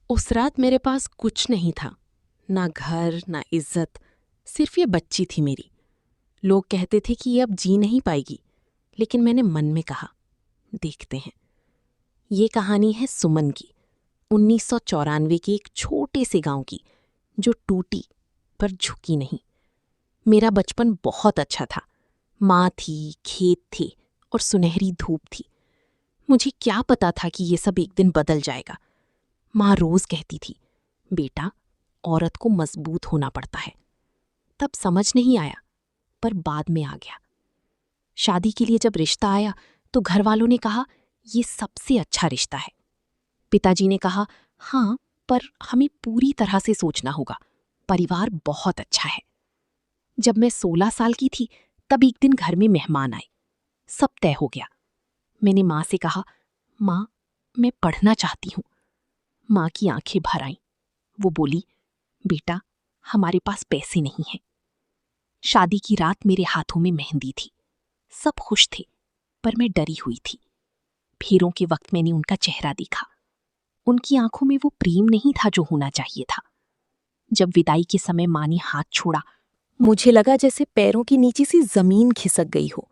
उस रात मेरे पास कुछ नहीं था, ना घर ना इज्जत, सिर्फ ये बच्ची थी मेरी। लोग कहते थे कि ये अब जी नहीं पाएगी, लेकिन मैंने मन में कहा, देखते हैं। ये कहानी है सुमन की, 1994 के एक छोटे से गांव की, जो टूटी पर झुकी नहीं। मेरा बचपन बहुत अच्छा था। माँ थी, खेत थे और सुनहरी धूप थी। मुझे क्या पता था कि ये सब एक दिन बदल जाएगा। माँ रोज कहती थी, बेटा, औरत को मजबूत होना पड़ता है। तब समझ नहीं आया, पर बाद में आ गया। शादी के लिए जब रिश्ता आया तो घर वालों ने कहा, ये सबसे अच्छा रिश्ता है। पिताजी ने कहा, हाँ, पर हमें पूरी तरह से सोचना होगा, परिवार बहुत अच्छा है। जब मैं 16 साल की थी, तब एक दिन घर में मेहमान आए। सब तय हो गया। मैंने माँ से कहा, माँ, मैं पढ़ना चाहती हूँ। माँ की आंखें भर आईं। वो बोली, बेटा, हमारे पास पैसे नहीं हैं। शादी की रात मेरे हाथों में मेहंदी थी। सब खुश थे, पर मैं डरी हुई थी। फेरों के वक्त मैंने उनका चेहरा देखा। उनकी आंखों में वो प्रेम नहीं था जो होना चाहिए था। जब विदाई के समय माँ ने हाथ छोड़ा, मुझे लगा जैसे पैरों के नीचे से जमीन खिसक गई हो,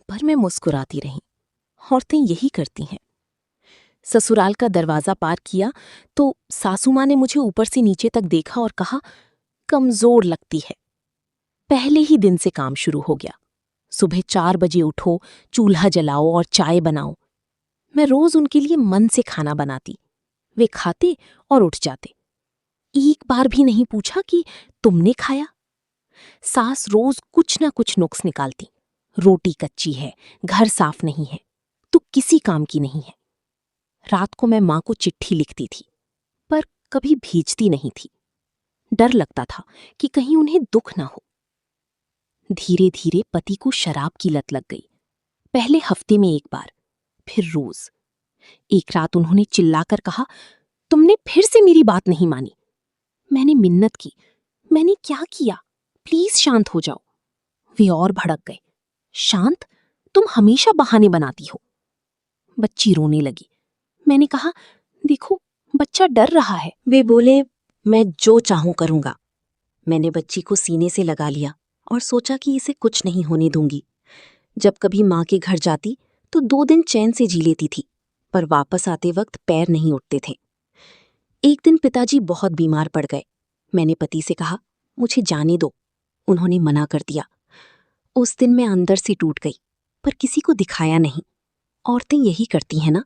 पर मैं मुस्कुराती रही। औरतें यही करती हैं। ससुराल का दरवाजा पार किया तो सासू माँ ने मुझे ऊपर से नीचे तक देखा और कहा, कमजोर लगती है। पहले ही दिन से काम शुरू हो गया। सुबह 4 बजे उठो, चूल्हा जलाओ और चाय बनाओ। मैं रोज उनके लिए मन से खाना बनाती। वे खाते और उठ जाते। एक बार भी नहीं पूछा कि तुमने खाया। सास रोज कुछ ना कुछ नुक्स निकालती। रोटी कच्ची है, घर साफ नहीं है, तो किसी काम की नहीं है। रात को मैं माँ को चिट्ठी लिखती थी, पर कभी भेजती नहीं थी। डर लगता था कि कहीं उन्हें दुख ना हो। धीरे धीरे पति को शराब की लत लग गई। पहले हफ्ते में एक बार, फिर रोज। एक रात उन्होंने चिल्लाकर कहा, तुमने फिर से मेरी बात नहीं मानी। मैंने मिन्नत की, मैंने क्या किया, प्लीज शांत हो जाओ। वे और भड़क गए, शांत? तुम हमेशा बहाने बनाती हो। बच्ची रोने लगी। मैंने कहा, देखो, बच्चा डर रहा है। वे बोले, मैं जो चाहूं करूंगा। मैंने बच्ची को सीने से लगा लिया और सोचा कि इसे कुछ नहीं होने दूंगी। जब कभी माँ के घर जाती तो 2 दिन चैन से जी लेती थी, पर वापस आते वक्त पैर नहीं उठते थे। एक दिन पिताजी बहुत बीमार पड़ गए। मैंने पति से कहा, मुझे जाने दो। उन्होंने मना कर दिया। उस दिन मैं अंदर से टूट गई, पर किसी को दिखाया नहीं। औरतें यही करती हैं ना,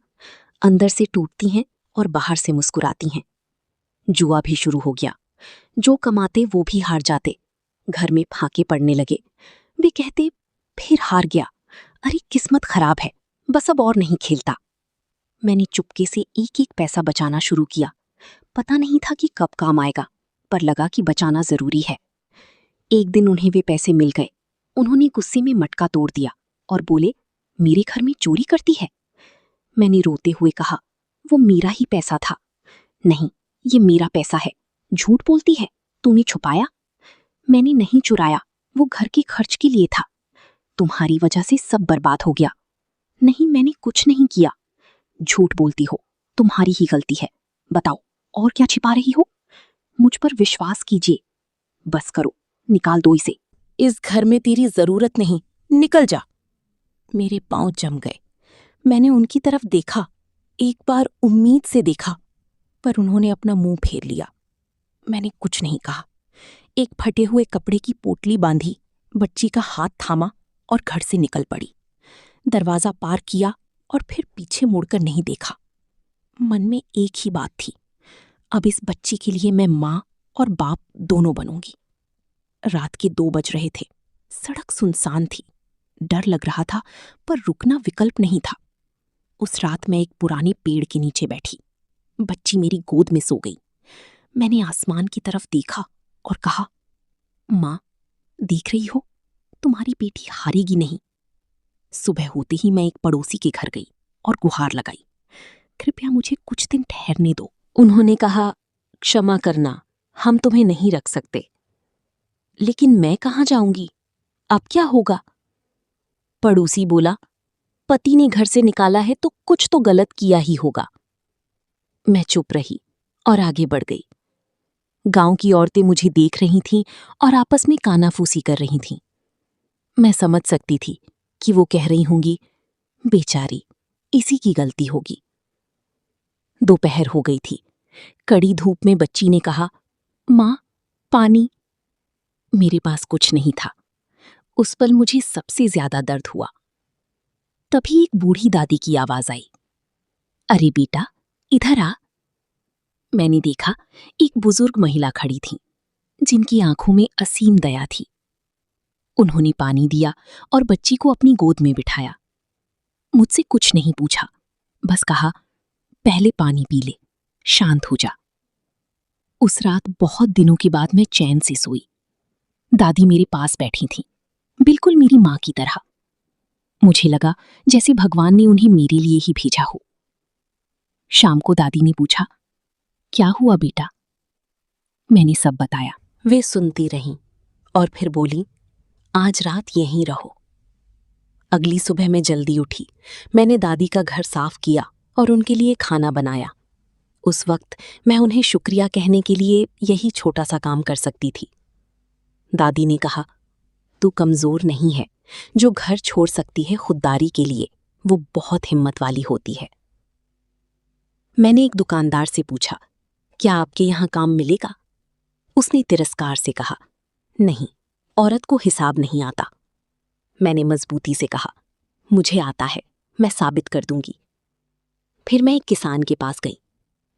अंदर से टूटती हैं और बाहर से मुस्कुराती हैं। जुआ भी शुरू हो गया। जो कमाते वो भी हार जाते। घर में फाके पड़ने लगे। वे कहते, फिर हार गया, अरे किस्मत खराब है, बस अब और नहीं खेलता। मैंने चुपके से एक एक पैसा बचाना शुरू किया। पता नहीं था कि कब काम आएगा, पर लगा कि बचाना जरूरी है। एक दिन उन्हें वे पैसे मिल गए। उन्होंने गुस्से में मटका तोड़ दिया और बोले, मेरे घर में चोरी करती है। मैंने रोते हुए कहा, वो मेरा ही पैसा था। नहीं, ये मेरा पैसा है, झूठ बोलती है, तूने छुपाया। मैंने नहीं चुराया, वो घर के खर्च के लिए था। तुम्हारी वजह से सब बर्बाद हो गया। नहीं, मैंने कुछ नहीं किया। झूठ बोलती हो, तुम्हारी ही गलती है। बताओ, और क्या छिपा रही हो? मुझ पर विश्वास कीजिए। बस करो, निकाल दो इसे। इस घर में तेरी जरूरत नहीं, निकल जा। मेरे पांव जम गए। मैंने उनकी तरफ देखा, एक बार उम्मीद से देखा, पर उन्होंने अपना मुंह फेर लिया। मैंने कुछ नहीं कहा। एक फटे हुए कपड़े की पोटली बांधी, बच्ची का हाथ थामा और घर से निकल पड़ी। दरवाजा पार किया और फिर पीछे मुड़कर नहीं देखा। मन में एक ही बात थी, अब इस बच्ची के लिए मैं माँ और बाप दोनों बनूंगी। रात के 2 बज रहे थे। सड़क सुनसान थी। डर लग रहा था, पर रुकना विकल्प नहीं था। उस रात मैं एक पुराने पेड़ के नीचे बैठी। बच्ची मेरी गोद में सो गई। मैंने आसमान की तरफ देखा और कहा, माँ, देख रही हो, तुम्हारी बेटी हारेगी नहीं। सुबह होते ही मैं एक पड़ोसी के घर गई और गुहार लगाई, कृपया मुझे कुछ दिन ठहरने दो। उन्होंने कहा, क्षमा करना, हम तुम्हें नहीं रख सकते। लेकिन मैं कहाँ जाऊंगी? अब क्या होगा? पड़ोसी बोला, पति ने घर से निकाला है तो कुछ तो गलत किया ही होगा। मैं चुप रही और आगे बढ़ गई। गांव की औरतें मुझे देख रही थीं और आपस में कानाफूसी कर रही थीं। मैं समझ सकती थी कि वो कह रही होंगी, बेचारी, इसी की गलती होगी। दोपहर हो गई थी। कड़ी धूप में बच्ची ने कहा, माँ, पानी। मेरे पास कुछ नहीं था। उस पल मुझे सबसे ज्यादा दर्द हुआ। तभी एक बूढ़ी दादी की आवाज आई, अरे बेटा, इधर आ। मैंने देखा एक बुजुर्ग महिला खड़ी थी, जिनकी आंखों में असीम दया थी। उन्होंने पानी दिया और बच्ची को अपनी गोद में बिठाया। मुझसे कुछ नहीं पूछा, बस कहा, पहले पानी पी ले, शांत हो जा। उस रात बहुत दिनों के बाद मैं चैन से सोई। दादी मेरे पास बैठी थी, बिल्कुल मेरी माँ की तरह। मुझे लगा जैसे भगवान ने उन्हें मेरे लिए ही भेजा हो। शाम को दादी ने पूछा, क्या हुआ बेटा? मैंने सब बताया। वे सुनती रहीं और फिर बोली, आज रात यहीं रहो। अगली सुबह मैं जल्दी उठी। मैंने दादी का घर साफ किया और उनके लिए खाना बनाया। उस वक्त मैं उन्हें शुक्रिया कहने के लिए यही छोटा सा काम कर सकती थी। दादी ने कहा, तू कमजोर नहीं है। जो घर छोड़ सकती है खुददारी के लिए, वो बहुत हिम्मत वाली होती है। मैंने एक दुकानदार से पूछा, क्या आपके यहाँ काम मिलेगा? उसने तिरस्कार से कहा, नहीं, औरत को हिसाब नहीं आता। मैंने मजबूती से कहा, मुझे आता है, मैं साबित कर दूंगी। फिर मैं एक किसान के पास गई।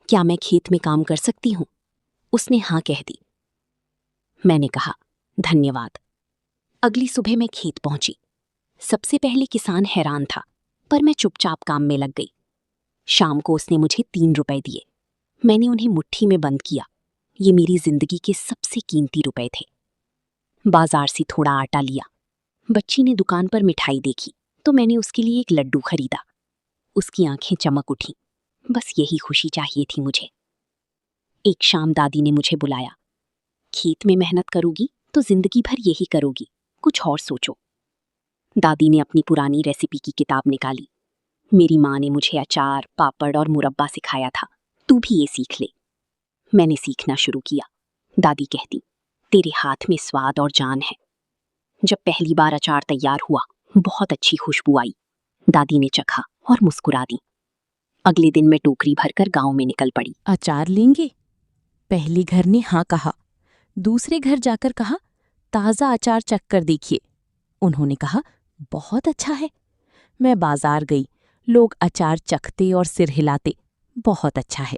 क्या मैं खेत में काम कर सकती हूँ? उसने हाँ कह दी। मैंने कहा, धन्यवाद। अगली सुबह मैं खेत पहुंची। सबसे पहले किसान हैरान था, पर मैं चुपचाप काम में लग गई। शाम को उसने मुझे 3 रुपए दिए। मैंने उन्हें मुट्ठी में बंद किया। ये मेरी जिंदगी के सबसे कीमती रुपए थे। बाजार से थोड़ा आटा लिया। बच्ची ने दुकान पर मिठाई देखी तो मैंने उसके लिए एक लड्डू खरीदा। उसकी आंखें चमक उठी। बस यही खुशी चाहिए थी मुझे। एक शाम दादी ने मुझे बुलाया। खेत में मेहनत करोगी तो जिंदगी भर यही करोगी, कुछ और सोचो। दादी ने अपनी पुरानी रेसिपी की किताब निकाली। मेरी माँ ने मुझे अचार, पापड़ और मुरब्बा सिखाया था, तू भी ये सीख ले। मैंने सीखना शुरू किया। दादी कहती, तेरे हाथ में स्वाद और जान है। जब पहली बार अचार तैयार हुआ, बहुत अच्छी खुशबू आई। दादी ने चखा और मुस्कुरा दी। अगले दिन मैं टोकरी भरकर गांव में निकल पड़ी। अचार लेंगे? पहले घर ने हाँ कहा। दूसरे घर जाकर कहा, ताज़ा अचार चख कर देखिए। उन्होंने कहा, बहुत अच्छा है। मैं बाजार गई। लोग अचार चखते और सिर हिलाते, बहुत अच्छा है।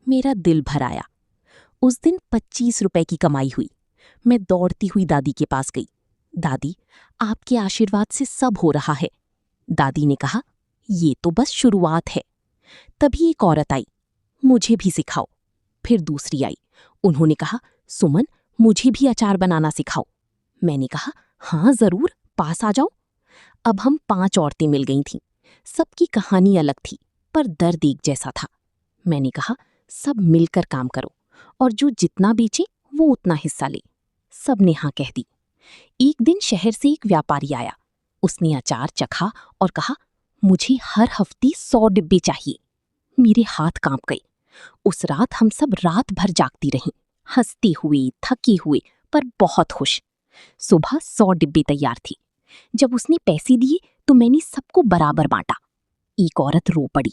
मेरा दिल भर आया। उस दिन 25 रुपए की कमाई हुई। मैं दौड़ती हुई दादी के पास गई। दादी, आपके आशीर्वाद से सब हो रहा है। दादी ने कहा, ये तो बस शुरुआत है। तभी एक औरत आई, मुझे भी सिखाओ। फिर दूसरी आई। उन्होंने कहा, सुमन, मुझे भी अचार बनाना सिखाओ। मैंने कहा, हाँ जरूर, पास आ जाओ। अब हम 5 औरतें मिल गई थीं। सबकी कहानी अलग थी, पर दर्द एक जैसा था। मैंने कहा, सब मिलकर काम करो और जो जितना बेचे वो उतना हिस्सा ले। सबने हाँ कह दी। एक दिन शहर से एक व्यापारी आया। उसने अचार चखा और कहा, मुझे हर हफ्ते 100 डिब्बे चाहिए। मेरे हाथ कांप गए। उस रात हम सब रात भर जागती रहीं, हंसते हुए, थके हुए, पर बहुत खुश। सुबह 100 डिब्बे तैयार थी। जब उसने पैसे दिए तो मैंने सबको बराबर बांटा। एक औरत रो पड़ी,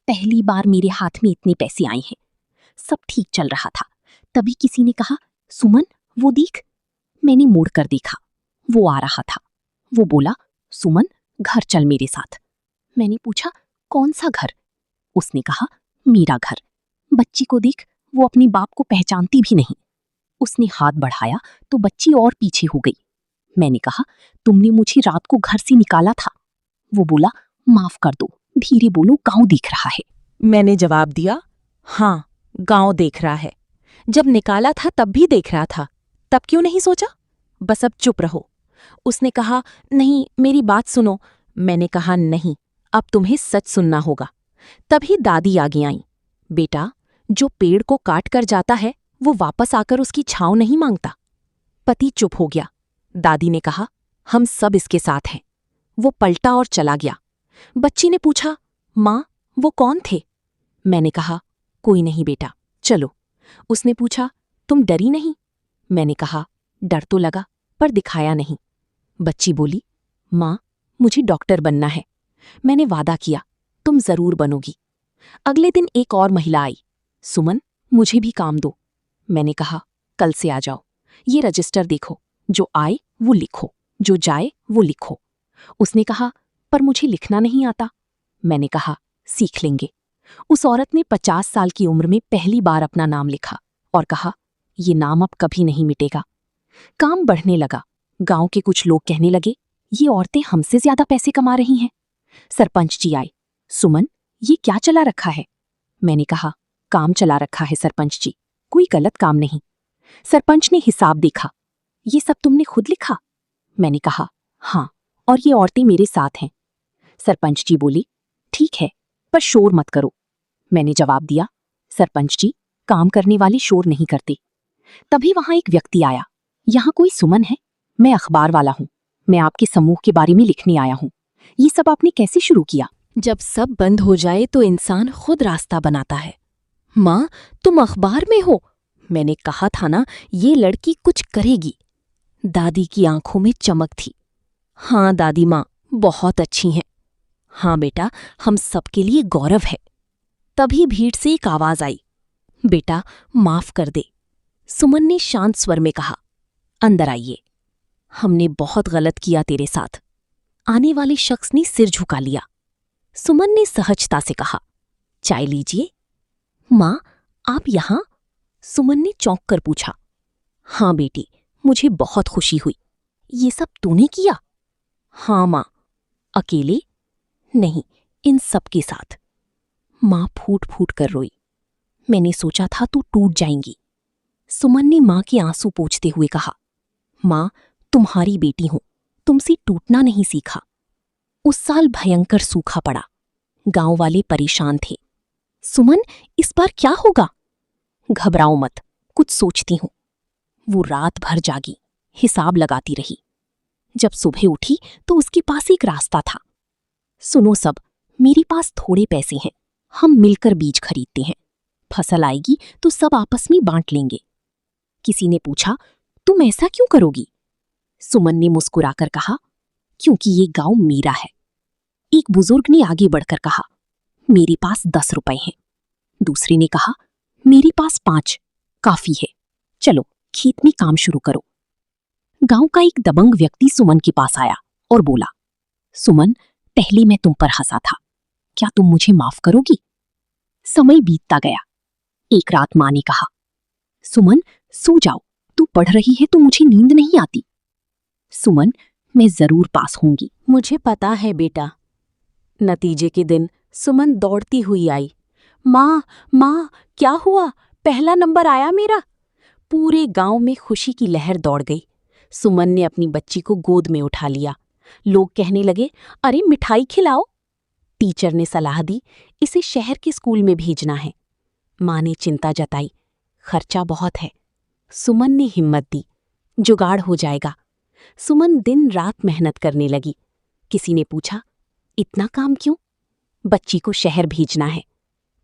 पहली बार मेरे हाथ में इतने पैसे आए हैं। सब ठीक चल रहा था। तभी किसी ने कहा, सुमन, वो देख। मैंने मुड़कर देखा, वो आ रहा था। वो बोला, सुमन, घर चल मेरे साथ। मैंने पूछा, कौन सा घर? उसने कहा, मेरा घर। बच्ची को देख, वो अपने बाप को पहचानती भी नहीं। उसने हाथ बढ़ाया तो बच्ची और पीछे हो गई। मैंने कहा, तुमने मुझे रात को घर से निकाला था। वो बोला, माफ कर दो, धीरे बोलो, गांव देख रहा है। मैंने जवाब दिया, हाँ, गांव देख रहा है। जब निकाला था तब भी देख रहा था। तब क्यों नहीं सोचा? बस अब चुप रहो। उसने कहा, नहीं, मेरी बात सुनो। मैंने कहा, नहीं, अब तुम्हें सच सुनना होगा। तभी दादी आगे आई। बेटा, जो पेड़ को काट कर जाता है वो वापस आकर उसकी छांव नहीं मांगता। पति चुप हो गया। दादी ने कहा, हम सब इसके साथ हैं। वो पलटा और चला गया। बच्ची ने पूछा, माँ, वो कौन थे? मैंने कहा, कोई नहीं बेटा, चलो। उसने पूछा, तुम डरी नहीं? मैंने कहा, डर तो लगा पर दिखाया नहीं। बच्ची बोली, माँ, मुझे डॉक्टर बनना है। मैंने वादा किया, तुम जरूर बनोगी। अगले दिन एक और महिला आई, सुमन, मुझे भी काम दो। मैंने कहा, कल से आ जाओ। ये रजिस्टर देखो, जो आए वो लिखो, जो जाए वो लिखो। उसने कहा, पर मुझे लिखना नहीं आता। मैंने कहा, सीख लेंगे। उस औरत ने 50 साल की उम्र में पहली बार अपना नाम लिखा और कहा, ये नाम अब कभी नहीं मिटेगा। काम बढ़ने लगा। गांव के कुछ लोग कहने लगे, ये औरतें हमसे ज्यादा पैसे कमा रही हैं। सरपंच जी आए, सुमन, ये क्या चला रखा है? मैंने कहा, काम चला रखा है सरपंच जी, कोई गलत काम नहीं। सरपंच ने हिसाब देखा, ये सब तुमने खुद लिखा? मैंने कहा, हाँ, और ये औरतें मेरे साथ हैं। सरपंच जी बोली, ठीक है, पर शोर मत करो। मैंने जवाब दिया, सरपंच जी, काम करने वाले शोर नहीं करते। तभी वहां एक व्यक्ति आया, यहाँ कोई सुमन है? मैं अखबार वाला हूँ, मैं आपके समूह के बारे में लिखने आया हूँ। ये सब आपने कैसे शुरू किया? जब सब बंद हो जाए तो इंसान खुद रास्ता बनाता है। माँ, तुम अखबार में हो? मैंने कहा था ना, ये लड़की कुछ करेगी। दादी की आंखों में चमक थी। हाँ दादी माँ, बहुत अच्छी हैं। हाँ बेटा, हम सबके लिए गौरव है। तभी भीड़ से एक आवाज आई, बेटा माफ कर दे। सुमन ने शांत स्वर में कहा, अंदर आइए, हमने बहुत गलत किया तेरे साथ। आने वाले शख्स ने सिर झुका लिया। सुमन ने सहजता से कहा, चाय लीजिए। माँ, आप यहां? सुमन ने चौंक कर पूछा। हाँ बेटी, मुझे बहुत खुशी हुई। ये सब तूने किया? हाँ माँ। अकेले? नहीं, इन सबके साथ। माँ फूट फूट कर रोई। मैंने सोचा था तू टूट जाएंगी। सुमन ने माँ के आंसू पोंछते हुए कहा, माँ, तुम्हारी बेटी हूं, तुमसे टूटना नहीं सीखा। उस साल भयंकर सूखा पड़ा। गांव वाले परेशान थे। सुमन, इस बार क्या होगा? घबराओ मत, कुछ सोचती हूं। वो रात भर जागी, हिसाब लगाती रही। जब सुबह उठी तो उसके पास एक रास्ता था। सुनो सब, मेरे पास थोड़े पैसे हैं, हम मिलकर बीज खरीदते हैं। फसल आएगी तो सब आपस में बांट लेंगे। किसी ने पूछा, तुम ऐसा क्यों करोगी? सुमन ने मुस्कुराकर कहा, क्योंकि ये गांव मेरा है। एक बुजुर्ग ने आगे बढ़कर कहा, मेरे पास 10 रुपए हैं। दूसरे ने कहा, मेरे पास 5 काफी है। चलो खेत में काम शुरू करो। गांव का एक दबंग व्यक्ति सुमन के पास आया और बोला, सुमन, पहले मैं तुम पर हंसा था, क्या तुम मुझे माफ करोगी? समय बीतता गया। एक रात मां ने कहा, सुमन, सो जाओ, तू पढ़ रही है तो मुझे नींद नहीं आती। सुमन, मैं जरूर पास होंगी। मुझे पता है बेटा। नतीजे के दिन सुमन दौड़ती हुई आई। माँ, माँ, क्या हुआ? पहला नंबर आया मेरा। पूरे गांव में खुशी की लहर दौड़ गई। सुमन ने अपनी बच्ची को गोद में उठा लिया। लोग कहने लगे, अरे मिठाई खिलाओ। टीचर ने सलाह दी, इसे शहर के स्कूल में भेजना है। माँ ने चिंता जताई, खर्चा बहुत है। सुमन ने हिम्मत दी, जुगाड़ हो जाएगा। सुमन दिन रात मेहनत करने लगी। किसी ने पूछा, इतना काम क्यों? बच्ची को शहर भेजना है।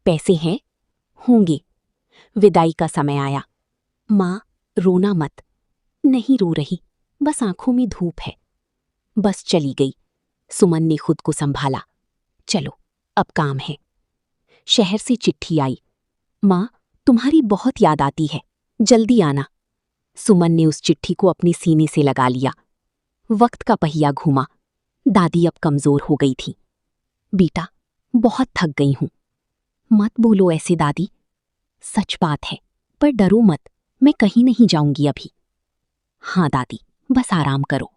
पैसे हैं? होंगे। विदाई का समय आया। माँ, रोना मत। नहीं रो रही, बस आंखों में धूप है। बस चली गई। सुमन ने खुद को संभाला। चलो, अब काम है। शहर से चिट्ठी आई, माँ, तुम्हारी बहुत याद आती है, जल्दी आना। सुमन ने उस चिट्ठी को अपने सीने से लगा लिया। वक्त का पहिया घूमा। दादी अब कमजोर हो गई थी। बेटा, बहुत थक गई हूं। मत बोलो ऐसे दादी। सच बात है, पर डरो मत, मैं कहीं नहीं जाऊंगी अभी। हाँ दादी, बस आराम करो,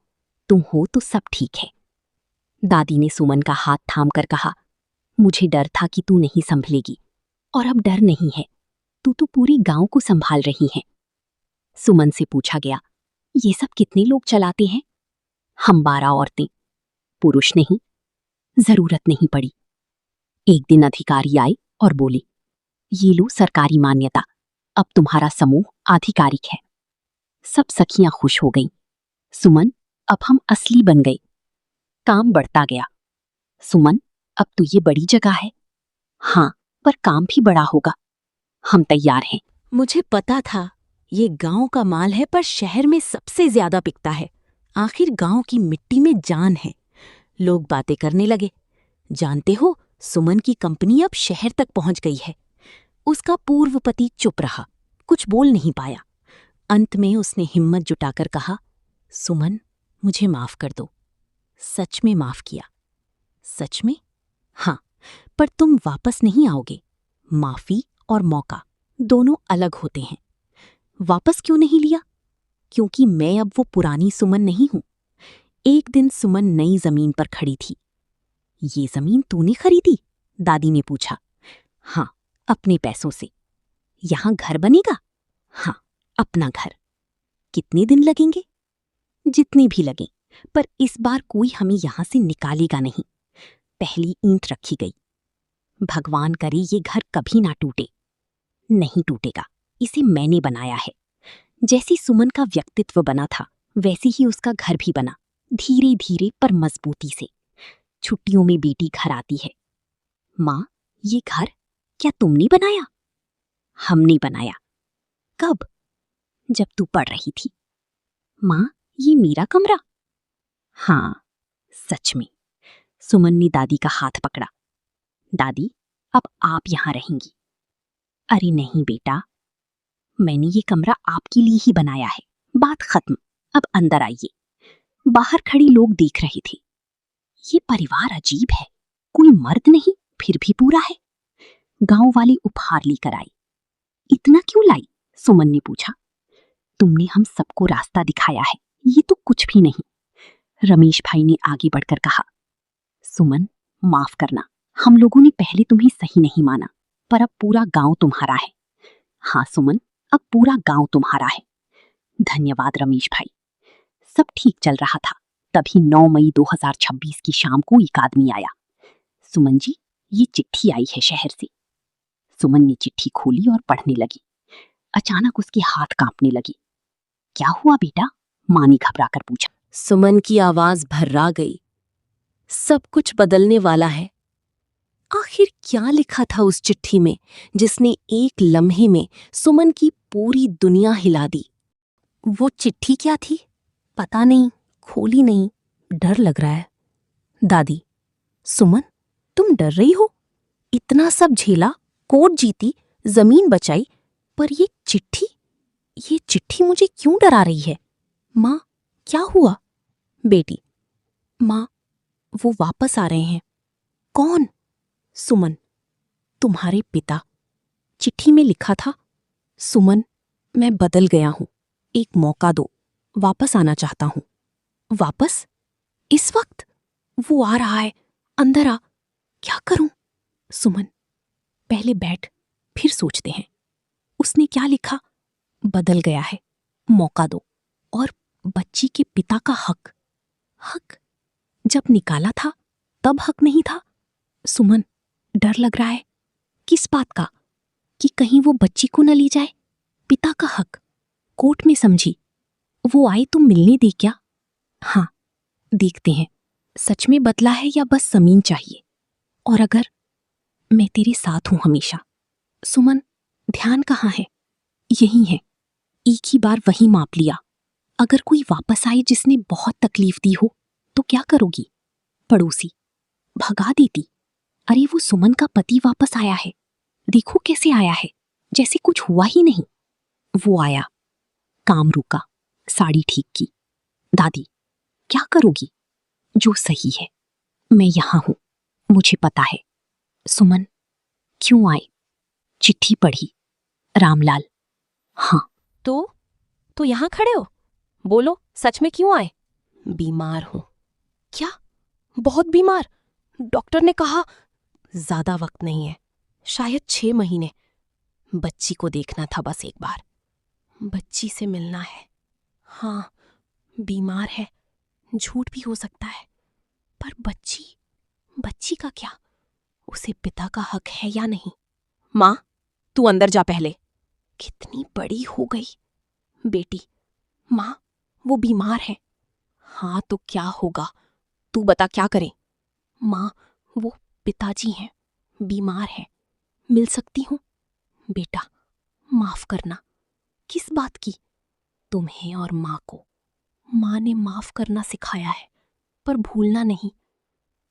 तुम हो तो सब ठीक है। दादी ने सुमन का हाथ थाम कर कहा, मुझे डर था कि तू नहीं संभलेगी, और अब डर नहीं है, तू तो पूरे गांव को संभाल रही है। सुमन से पूछा गया, ये सब कितने लोग चलाते हैं? हम 12 औरतें, पुरुष नहीं। जरूरत नहीं पड़ी। एक दिन अधिकारी आए और बोले, ये लो सरकारी मान्यता, अब तुम्हारा समूह आधिकारिक है। सब सखियां खुश हो गईं। सुमन, अब हम असली बन गए। काम बढ़ता गया। सुमन, अब तो ये बड़ी जगह है। हाँ, पर काम भी बड़ा होगा। हम तैयार हैं। मुझे पता था ये गांव का माल है, पर शहर में सबसे ज्यादा बिकता है। आखिर गांव की मिट्टी में जान है। लोग बातें करने लगे। जानते हो, सुमन की कंपनी अब शहर तक पहुंच गई है। उसका पूर्व पति चुप रहा, कुछ बोल नहीं पाया। अंत में उसने हिम्मत जुटाकर कहा, सुमन, मुझे माफ कर दो। सच में माफ किया। सच में? हाँ, पर तुम वापस नहीं आओगे। माफी और मौका दोनों अलग होते हैं। वापस क्यों नहीं लिया? क्योंकि मैं अब वो पुरानी सुमन नहीं हूं। एक दिन सुमन नई जमीन पर खड़ी थी। ये जमीन तूने खरीदी? दादी ने पूछा। हाँ, अपने पैसों से। यहां घर बनेगा? हाँ, अपना घर। कितने दिन लगेंगे? जितने भी लगें, पर इस बार कोई हमें यहां से निकालेगा नहीं। पहली ईंट रखी गई। भगवान करे ये घर कभी ना टूटे। नहीं टूटेगा, इसे मैंने बनाया है। जैसी सुमन का व्यक्तित्व बना था, वैसे ही उसका घर भी बना, धीरे धीरे पर मजबूती से। छुट्टियों में बेटी घर आती है। माँ, ये घर क्या तुमने बनाया? हमने बनाया। कब? जब तू पढ़ रही थी। माँ, ये मेरा कमरा? हाँ, सच में। सुमन ने दादी का हाथ पकड़ा। दादी, अब आप यहां रहेंगी। अरे नहीं बेटा, मैंने ये कमरा आपके लिए ही बनाया है। बात खत्म, अब अंदर आइए। बाहर खड़े लोग देख रहे थे। ये परिवार अजीब है, कोई मर्द नहीं, फिर भी पूरा है। गांव वाले उपहार लेकर आई। इतना क्यों लाई? सुमन ने पूछा। तुमने हम सबको रास्ता दिखाया है, ये तो कुछ भी नहीं। रमेश भाई ने आगे बढ़कर कहा। सुमन, माफ करना, हम लोगों ने पहले तुम्हें सही नहीं माना, पर अब पूरा गांव तुम्हारा है। हाँ सुमन, अब पूरा गांव तुम्हारा है। धन्यवाद रमेश भाई। सब ठीक चल रहा था, तभी 9 मई 2026 की शाम को एक आदमी आया। सुमन जी, ये चिट्ठी आई है शहर से। सुमन ने चिट्ठी खोली और पढ़ने लगी। अचानक उसके हाथ कांपने लगे। क्या हुआ बेटा? माँ ने घबराकर पूछा। सुमन की आवाज भर्रा गई। सब कुछ बदलने वाला है। आखिर क्या लिखा था उस चिट्ठी में, जिसने एक लम्हे में सुमन की पूरी दुनिया हिला दी? वो चिट्ठी क्या थी? पता नहीं, खोली नहीं, डर लग रहा है। दादी, सुमन, तुम डर रही हो? इतना सब झेला, कोर्ट जीती, जमीन बचाई, पर ये चिट्ठी मुझे क्यों डरा रही है? माँ, क्या हुआ? बेटी, माँ, वो वापस आ रहे हैं। कौन? सुमन, तुम्हारे पिता। चिट्ठी में लिखा था, सुमन, मैं बदल गया हूं, एक मौका दो, वापस आना चाहता हूं। वापस? इस वक्त? वो आ रहा है, अंदर आ। क्या करूं? सुमन, पहले बैठ, फिर सोचते हैं। उसने क्या लिखा? बदल गया है, मौका दो, और बच्ची के पिता का हक। हक? जब निकाला था तब हक नहीं था? सुमन, डर लग रहा है। किस बात का? कि कहीं वो बच्ची को न ली जाए। पिता का हक कोर्ट में समझी। वो आए तो मिलने दे क्या? हाँ, देखते हैं सच में बदला है या बस जमीन चाहिए। और अगर मैं तेरे साथ हूं हमेशा। सुमन, ध्यान कहाँ है? यही है। एक ही बार वही माप लिया। अगर कोई वापस आए जिसने बहुत तकलीफ दी हो तो क्या करोगी? पड़ोसी भगा देती। अरे वो सुमन का पति वापस आया है, देखो कैसे आया है, जैसे कुछ हुआ ही नहीं। वो आया, काम रुका, साड़ी ठीक की। दादी, क्या करोगी? जो सही है। मैं यहां हूं, मुझे पता है। सुमन, क्यों आए? चिट्ठी पढ़ी। रामलाल। हाँ। तो यहां खड़े हो? बोलो, सच में क्यों आए? बीमार हूं। क्या? बहुत बीमार? डॉक्टर ने कहा। ज्यादा वक्त नहीं है, शायद 6 महीने। बच्ची को देखना था बस एक बार। बच्ची से मिलना है। हाँ, बीमार है, झूठ भी हो सकता है, पर बच्ची का क्या? उसे पिता का हक है या नहीं? माँ, तू अंदर जा पहले। कितनी बड़ी हो गई बेटी। माँ, वो बीमार है। हाँ तो क्या होगा? तू बता, क्या करें? माँ, वो पिताजी हैं, बीमार है, मिल सकती हूँ? बेटा, माफ करना। किस बात की? तुम्हें और माँ को। माँ ने माफ करना सिखाया है, पर भूलना नहीं।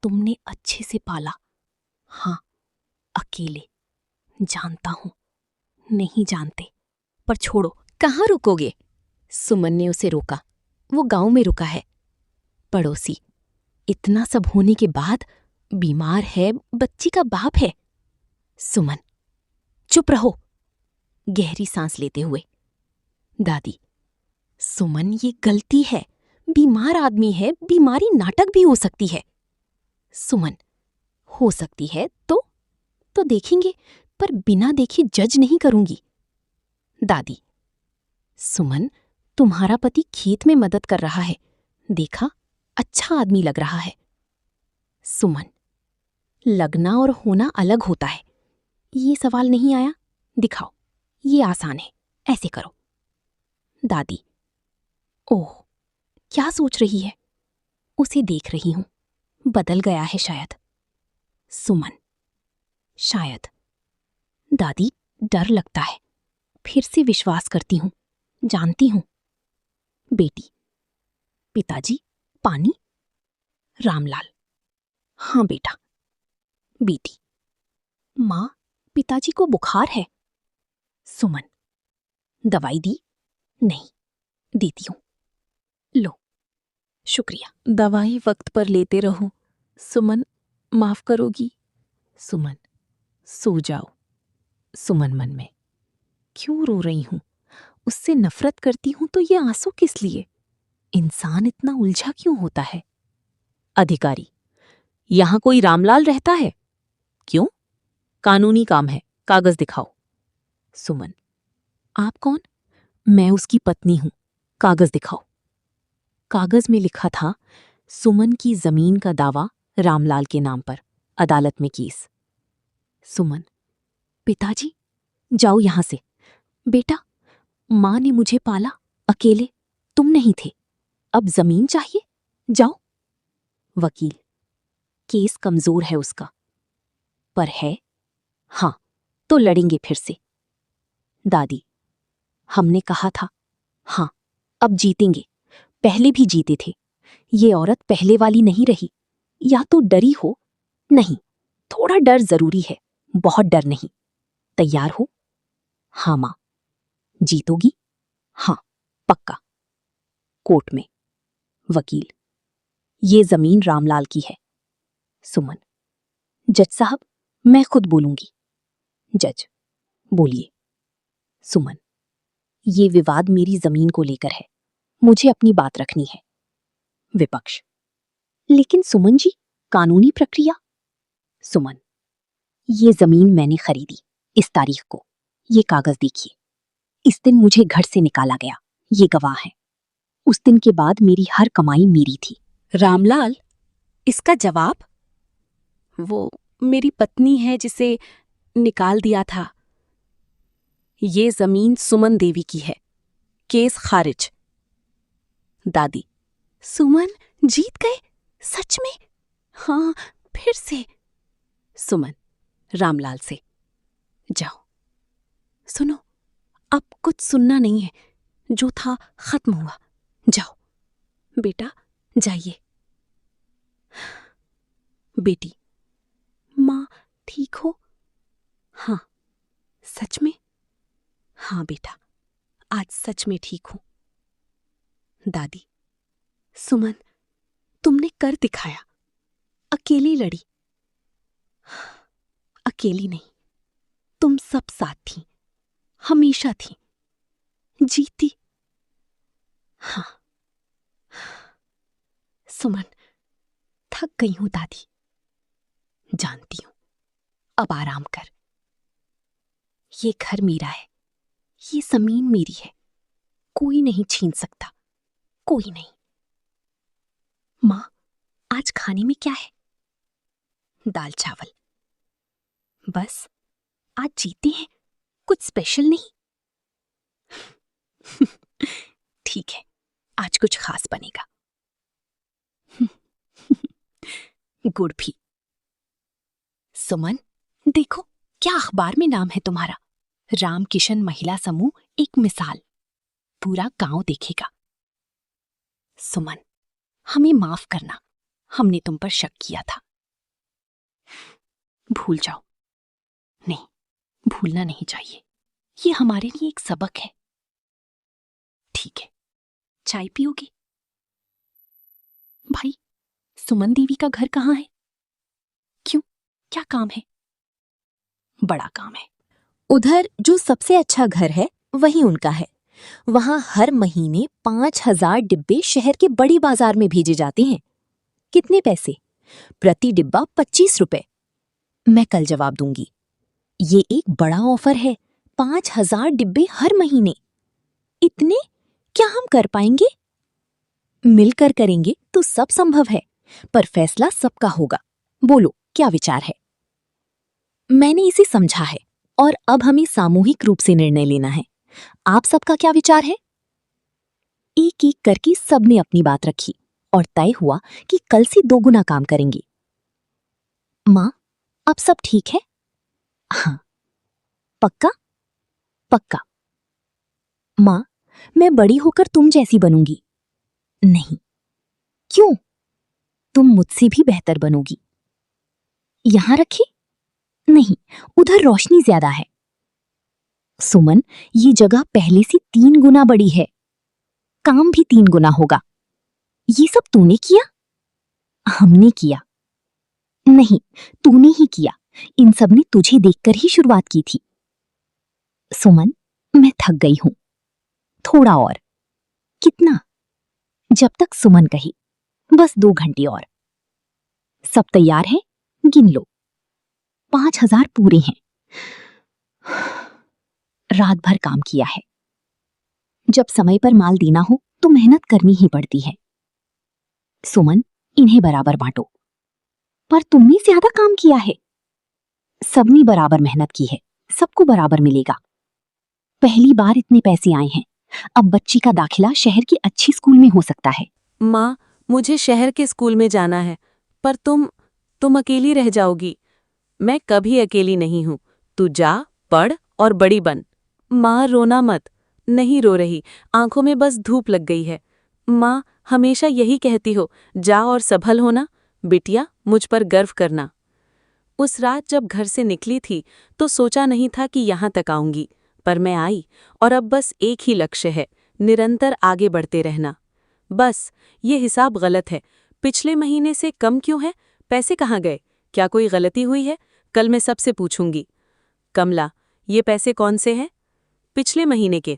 तुमने अच्छे से पाला। हाँ, अकेले। जानता हूं, नहीं जानते, पर छोड़ो। कहाँ रुकोगे? सुमन ने उसे रोका। वो गांव में रुका है। पड़ोसी। इतना सब होने के बाद बीमार है, बच्ची का बाप है। सुमन, चुप रहो। गहरी सांस लेते हुए। दादी, सुमन, ये गलती है। बीमार आदमी है, बीमारी नाटक भी हो सकती है। सुमन, हो सकती है तो देखेंगे, पर बिना देखे जज नहीं करूंगी। दादी, सुमन, तुम्हारा पति खेत में मदद कर रहा है। देखा, अच्छा आदमी लग रहा है। सुमन, लगना और होना अलग होता है। ये सवाल नहीं आया? दिखाओ, ये आसान है, ऐसे करो। दादी, ओह, क्या सोच रही है? उसे देख रही हूं, बदल गया है शायद। सुमन, शायद। दादी, डर लगता है, फिर से विश्वास करती हूं, जानती हूं। बेटी, पिताजी, पानी? रामलाल, हाँ बेटा। बेटी, माँ, पिताजी को बुखार है। सुमन, दवाई दी? नहीं, देती हूं। लो, शुक्रिया। दवाई वक्त पर लेते रहो। सुमन, माफ करोगी? सुमन, सो जाओ। सुमन मन में, क्यों रो रही हूं? उससे नफरत करती हूं तो ये आंसू किस लिए? इंसान इतना उलझा क्यों होता है? अधिकारी, यहां कोई रामलाल रहता है? क्यों? कानूनी काम है, कागज दिखाओ। सुमन, आप कौन? मैं उसकी पत्नी हूं, कागज दिखाओ। कागज में लिखा था, सुमन की जमीन का दावा रामलाल के नाम पर, अदालत में केस। सुमन, पिताजी, जाओ यहां से। बेटा, मां ने मुझे पाला, अकेले, तुम नहीं थे। अब जमीन चाहिए? जाओ। वकील, केस कमजोर है उसका। पर है? हां, तो लड़ेंगे फिर से। दादी, हमने कहा था। हां, अब जीतेंगे, पहले भी जीते थे। ये औरत पहले वाली नहीं रही। या तो डरी हो? नहीं, थोड़ा डर जरूरी है, बहुत डर नहीं। तैयार हो? हां मां। जीतोगी? हां, पक्का। कोर्ट में। वकील, ये जमीन रामलाल की है। सुमन, जज साहब, मैं खुद बोलूंगी। जज, बोलिए। सुमन, ये विवाद मेरी जमीन को लेकर है, मुझे अपनी बात रखनी है। विपक्ष, लेकिन सुमन जी, कानूनी प्रक्रिया। सुमन, ये जमीन मैंने खरीदी, इस तारीख को। ये कागज देखिए। इस दिन मुझे घर से निकाला गया, ये गवाह है। उस दिन के बाद मेरी हर कमाई मेरी थी। रामलाल, इसका जवाब? वो मेरी पत्नी है जिसे निकाल दिया था। ये जमीन सुमन देवी की है, केस खारिज। दादी, सुमन जीत गए? सच में? हाँ, फिर से। सुमन, रामलाल से, जाओ। सुनो, अब कुछ सुनना नहीं है, जो था खत्म हुआ। जाओ बेटा, जाइए। बेटी, माँ ठीक हो? हाँ। सच में? हाँ बेटा, आज सच में ठीक हूं। दादी, सुमन, तुमने कर दिखाया। अकेली लड़ी। अकेली नहीं, तुम सब साथ थी, हमेशा थी, जीती। हाँ। सुमन, थक गई हूं दादी। जानती हूं, अब आराम कर। ये घर मेरा है, ये जमीन मेरी है, कोई नहीं छीन सकता, कोई नहीं। मां, आज खाने में क्या है? दाल चावल। बस, आज जीते हैं, कुछ स्पेशल नहीं? ठीक है, आज कुछ खास बनेगा। गुड़ भी। सुमन, देखो क्या अखबार में नाम है तुम्हारा। रामकिशन महिला समूह एक मिसाल, पूरा गांव देखेगा। सुमन, हमें माफ करना, हमने तुम पर शक किया था। भूल जाओ। नहीं, भूलना नहीं चाहिए, ये हमारे लिए एक सबक है। ठीक है, चाय पियोगे? भाई, सुमन देवी का घर कहाँ है? क्यों, क्या काम है? बड़ा काम है। उधर जो सबसे अच्छा घर है वही उनका है। वहां हर महीने 5,000 डिब्बे शहर के बड़ी बाजार में भेजे जाते हैं। कितने पैसे? प्रति डिब्बा 25 रुपए। मैं कल जवाब दूंगी। ये एक बड़ा ऑफर है, 5,000 डिब्बे हर महीने। इतने क्या हम कर पाएंगे? मिलकर करेंगे तो सब संभव है, पर फैसला सबका होगा। बोलो, क्या विचार है? मैंने इसे समझा है और अब हमें सामूहिक रूप से निर्णय लेना है। आप सबका क्या विचार है? एक एक करके सबने अपनी बात रखी और तय हुआ कि कल से 2 गुना काम करेंगे। माँ, अब सब ठीक है? हाँ। पक्का? पक्का। माँ, मैं बड़ी होकर तुम जैसी बनूंगी। नहीं। क्यों? तुम मुझसे भी बेहतर बनोगी। यहां रखी? नहीं, उधर रोशनी ज्यादा है। सुमन, ये जगह पहले से 3 गुना बड़ी है, काम भी 3 गुना होगा। ये सब तूने किया? हमने किया। नहीं, तूने ही किया। इन सब ने तुझे देखकर ही शुरुआत की थी। सुमन, मैं थक गई हूं, थोड़ा और। कितना? जब तक सुमन कही, बस 2 घंटे और। सब तैयार है? गिन लो। 5,000 पूरे हैं। रात भर काम किया है। जब समय पर माल देना हो तो मेहनत करनी ही पड़ती है। सुमन, इन्हें बराबर बांटो। पर तुमने ज्यादा काम किया है। सबने बराबर मेहनत की है, सबको बराबर मिलेगा। पहली बार इतने पैसे आए हैं, अब बच्ची का दाखिला शहर के अच्छी स्कूल में हो सकता है। माँ, मुझे शहर के स्कूल में जाना है, पर तुम अकेली रह जाओगी। मैं कभी अकेली नहीं हूँ। तू जा, पढ़ और बड़ी बन। माँ, रोना मत। नहीं रो रही, आंखों में बस धूप लग गई है। माँ, हमेशा यही कहती हो, जा और संभल होना। बिटिया, मुझ पर गर्व करना। उस रात जब घर से निकली थी तो सोचा नहीं था कि यहाँ तक आऊंगी, पर मैं आई और अब बस एक ही लक्ष्य है, निरंतर आगे बढ़ते रहना। बस, ये हिसाब गलत है। पिछले महीने से कम क्यों है? पैसे कहाँ गए? क्या कोई गलती हुई है? कल मैं सबसे पूछूंगी। कमला, ये पैसे कौन से हैं? पिछले महीने के।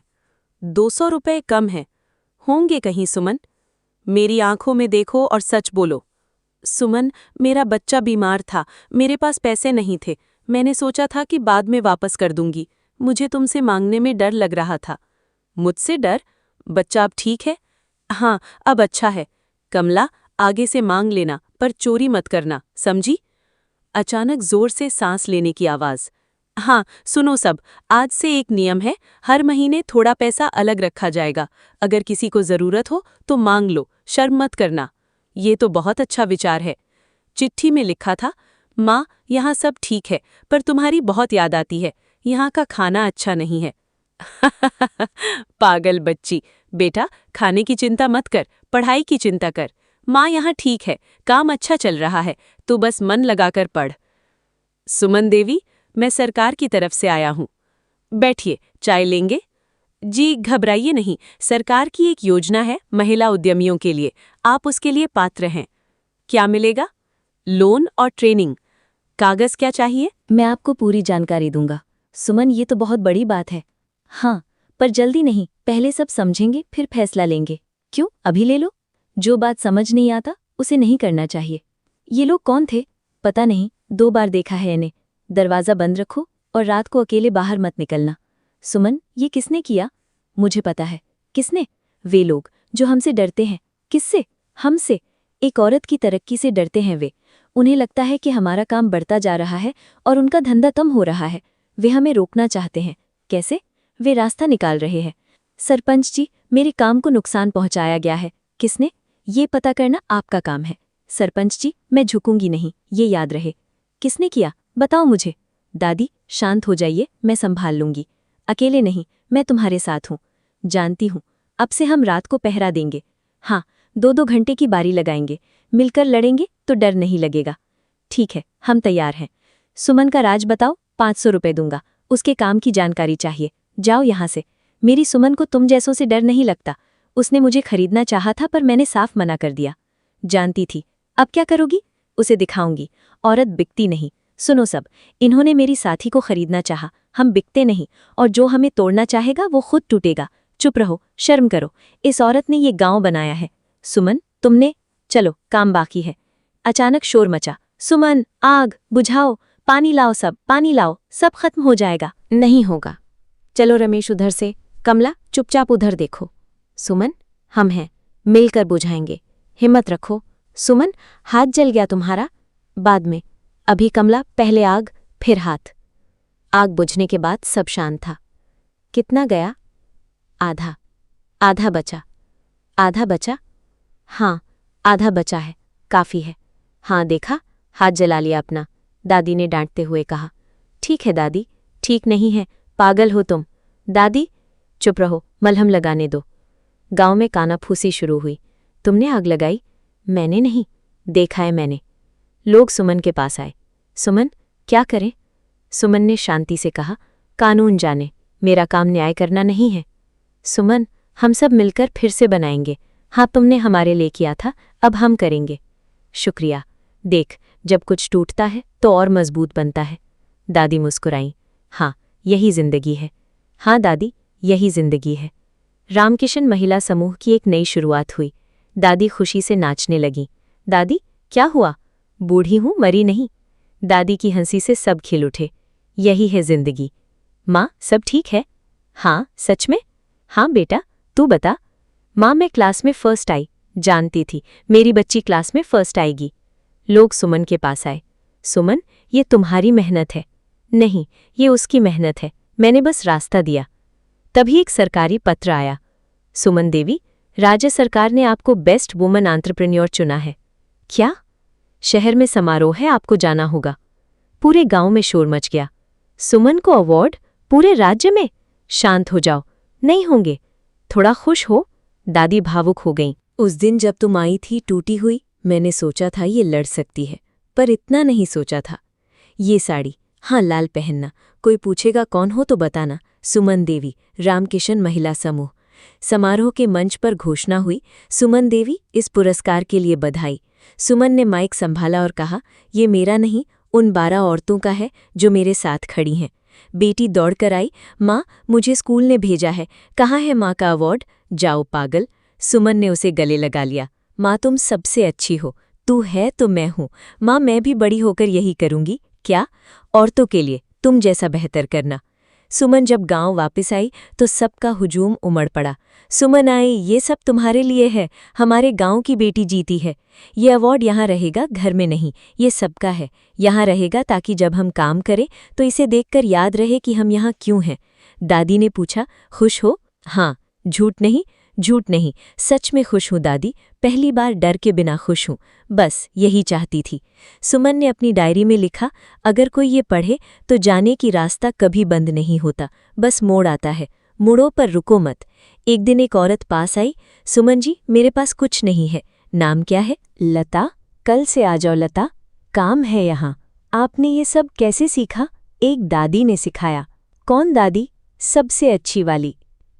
200 रुपए कम है। होंगे कहीं सुमन? मेरी आंखों में देखो और सच बोलो। सुमन, मेरा बच्चा बीमार था, मेरे पास पैसे नहीं थे। मैंने सोचा था कि बाद में वापस कर दूंगी। मुझे तुमसे मांगने में डर लग रहा था। मुझसे डर? बच्चा अब ठीक है? हाँ, अब अच्छा है। कमला, आगे से मांग लेना, पर चोरी मत करना, समझी? अचानक जोर से सांस लेने की आवाज। हाँ, सुनो सब, आज से एक नियम है, हर महीने थोड़ा पैसा अलग रखा जाएगा। अगर किसी को जरूरत हो तो मांग लो, शर्म मत करना। ये तो बहुत अच्छा विचार है। चिट्ठी में लिखा था, माँ, यहाँ सब ठीक है, पर तुम्हारी बहुत याद आती है। यहाँ का खाना अच्छा नहीं है। पागल बच्ची। बेटा, खाने की चिंता मत कर, पढ़ाई की चिंता कर। माँ यहाँ ठीक है, काम अच्छा चल रहा है, तू बस मन लगाकर पढ़। सुमन देवी, मैं सरकार की तरफ से आया हूँ। बैठिए, चाय लेंगे? जी, घबराइए नहीं, सरकार की एक योजना है महिला उद्यमियों के लिए, आप उसके लिए पात्र हैं। क्या मिलेगा? लोन और ट्रेनिंग। कागज क्या चाहिए? मैं आपको पूरी जानकारी दूंगा। सुमन, ये तो बहुत बड़ी बात है। हाँ, पर जल्दी नहीं, पहले सब समझेंगे फिर फैसला लेंगे। क्यों, अभी ले लो। जो बात समझ नहीं आता उसे नहीं करना चाहिए। ये लोग कौन थे? पता नहीं, 2 बार देखा है इन्हें। दरवाज़ा बंद रखो और रात को अकेले बाहर मत निकलना। सुमन, ये किसने किया? मुझे पता है। किसने? वे लोग जो हमसे डरते हैं। किससे? हमसे। एक औरत की तरक्की से डरते हैं वे। उन्हें लगता है कि हमारा काम बढ़ता जा रहा है और उनका धंधा कम हो रहा है। वे हमें रोकना चाहते हैं। कैसे? वे रास्ता निकाल रहे हैं। सरपंच जी, मेरे काम को नुकसान पहुंचाया गया है। किसने? ये पता करना आपका काम है। सरपंच जी, मैं झुकूंगी नहीं, ये याद रहे। किसने किया? बताओ मुझे। दादी, शांत हो जाइए, मैं संभाल लूंगी। अकेले नहीं, मैं तुम्हारे साथ हूँ। जानती हूँ, अब से हम रात को पहरा देंगे। हाँ, 2-2 घंटे की बारी लगाएंगे। मिलकर लड़ेंगे तो डर नहीं लगेगा। ठीक है, हम तैयार हैं। सुमन का राज बताओ, 500 रुपये दूंगा। उसके काम की जानकारी चाहिए। जाओ यहाँ से। मेरी सुमन को तुम जैसों से डर नहीं लगता। उसने मुझे खरीदना चाहा था पर मैंने साफ मना कर दिया। जानती थी। अब क्या करोगी? उसे दिखाऊंगी। औरत बिकती नहीं। सुनो सब, इन्होंने मेरी साथी को खरीदना चाहा। हम बिकते नहीं, और जो हमें तोड़ना चाहेगा वो खुद टूटेगा। चुप रहो, शर्म करो। इस औरत ने ये गांव बनाया है। सुमन, तुमने? चलो, काम बाकी है। अचानक शोर मचा। सुमन, आग बुझाओ, पानी लाओ, सब पानी लाओ, सब खत्म हो जाएगा। नहीं होगा। चलो रमेश, उधर से। कमला, चुपचाप उधर देखो। सुमन, हम हैं, मिलकर बुझाएंगे। हिम्मत रखो। सुमन, हाथ जल गया तुम्हारा? बाद में। अभी कमला, पहले आग फिर हाथ। आग बुझने के बाद सब शांत था। कितना गया? आधा। आधा बचा? आधा बचा? हाँ, आधा बचा है। काफी है। हाँ, देखा, हाथ जला लिया अपना। दादी ने डांटते हुए कहा। ठीक है दादी, ठीक नहीं है, पागल हो तुम। दादी, चुप रहो, मलहम लगाने दो। गांव में कानाफूसी शुरू हुई। तुमने आग लगाई? मैंने नहीं, देखा है मैंने। लोग सुमन के पास आए। सुमन, क्या करें? सुमन ने शांति से कहा, कानून जाने, मेरा काम न्याय करना नहीं है। सुमन, हम सब मिलकर फिर से बनाएंगे। हाँ, तुमने हमारे लिए किया था, अब हम करेंगे। शुक्रिया। देख, जब कुछ टूटता है तो और मजबूत बनता है। दादी मुस्कुराई। हाँ, यही जिंदगी है। हाँ दादी, यही जिंदगी है। रामकिशन महिला समूह की एक नई शुरुआत हुई। दादी खुशी से नाचने लगी। दादी, क्या हुआ? बूढ़ी हूं, मरी नहीं। दादी की हंसी से सब खिल उठे। यही है जिंदगी। माँ, सब ठीक है? हाँ, सच में? हाँ बेटा, तू बता। माँ, मैं क्लास में फर्स्ट आई। जानती थी मेरी बच्ची क्लास में फर्स्ट आएगी। लोग सुमन के पास आए। सुमन, ये तुम्हारी मेहनत है। नहीं, ये उसकी मेहनत है, मैंने बस रास्ता दिया। तभी एक सरकारी पत्र आया। सुमन देवी, राज्य सरकार ने आपको बेस्ट वुमन एंटरप्रेन्योर चुना है। क्या? शहर में समारोह है, आपको जाना होगा। पूरे गांव में शोर मच गया। सुमन को अवार्ड? पूरे राज्य में? शांत हो जाओ, नहीं होंगे। थोड़ा खुश हो। दादी भावुक हो गईं। उस दिन जब तुम आई थी टूटी हुई, मैंने सोचा था ये लड़ सकती है, पर इतना नहीं सोचा था। ये साड़ी, हाँ, लाल पहनना। कोई पूछेगा कौन हो तो बताना, सुमन देवी, रामकिशन महिला समूह। समारोह के मंच पर घोषणा हुई, सुमन देवी, इस पुरस्कार के लिए बधाई। सुमन ने माइक संभाला और कहा, ये मेरा नहीं, उन 12 औरतों का है जो मेरे साथ खड़ी हैं। बेटी दौड़कर आई, माँ, मुझे स्कूल ने भेजा है। कहाँ है माँ का अवार्ड? जाओ पागल। सुमन ने उसे गले लगा लिया। माँ, तुम सबसे अच्छी हो। तू है तो मैं हूँ। माँ, मैं भी बड़ी होकर यही करूँगी। क्या? औरतों के लिए तुम जैसा बेहतर करना। सुमन जब गांव वापस आई तो सबका हुजूम उमड़ पड़ा। सुमन आई, ये सब तुम्हारे लिए है, हमारे गांव की बेटी जीती है। ये अवार्ड यहाँ रहेगा, घर में नहीं, ये सबका है। यहाँ रहेगा ताकि जब हम काम करें तो इसे देखकर याद रहे कि हम यहाँ क्यों हैं। दादी ने पूछा, खुश हो? हाँ, झूठ नहीं, झूठ नहीं, सच में खुश हूँ दादी। पहली बार डर के बिना खुश हूँ। बस यही चाहती थी। सुमन ने अपनी डायरी में लिखा, अगर कोई ये पढ़े तो जाने कि रास्ता कभी बंद नहीं होता, बस मोड़ आता है। मुड़ो पर रुको मत। एक दिन एक औरत पास आई। सुमन जी, मेरे पास कुछ नहीं है। नाम क्या है? लता। कल से आ जाओ लता, काम है यहाँ। आपने ये सब कैसे सीखा? एक दादी ने सिखाया। कौन दादी? सबसे अच्छी वाली।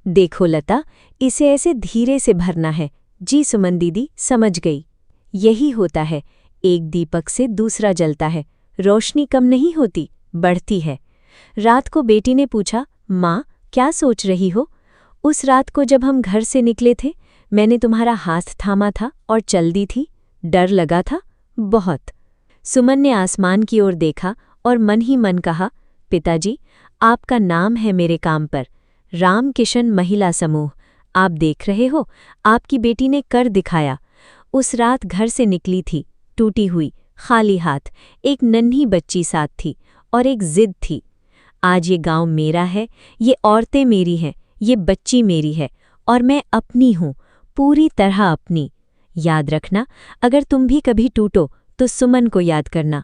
देखो लता, इसे ऐसे धीरे से भरना है। जी सुमन दीदी, समझ गई। यही होता है, एक दीपक से दूसरा जलता है, रोशनी कम नहीं होती, बढ़ती है। रात को बेटी ने पूछा, माँ, क्या सोच रही हो? उस रात को जब हम घर से निकले थे, मैंने तुम्हारा हाथ थामा था और चल दी थी। डर लगा था बहुत। सुमन ने आसमान की ओर देखा और मन ही मन कहा, पिताजी, आपका नाम है मेरे काम पर, रामकिशन महिला समूह। आप देख रहे हो, आपकी बेटी ने कर दिखाया। उस रात घर से निकली थी, टूटी हुई, खाली हाथ। एक नन्ही बच्ची साथ थी और एक जिद थी। आज ये गांव मेरा है, ये औरतें मेरी हैं, ये बच्ची मेरी है और मैं अपनी हूँ, पूरी तरह अपनी। याद रखना, अगर तुम भी कभी टूटो तो सुमन को याद करना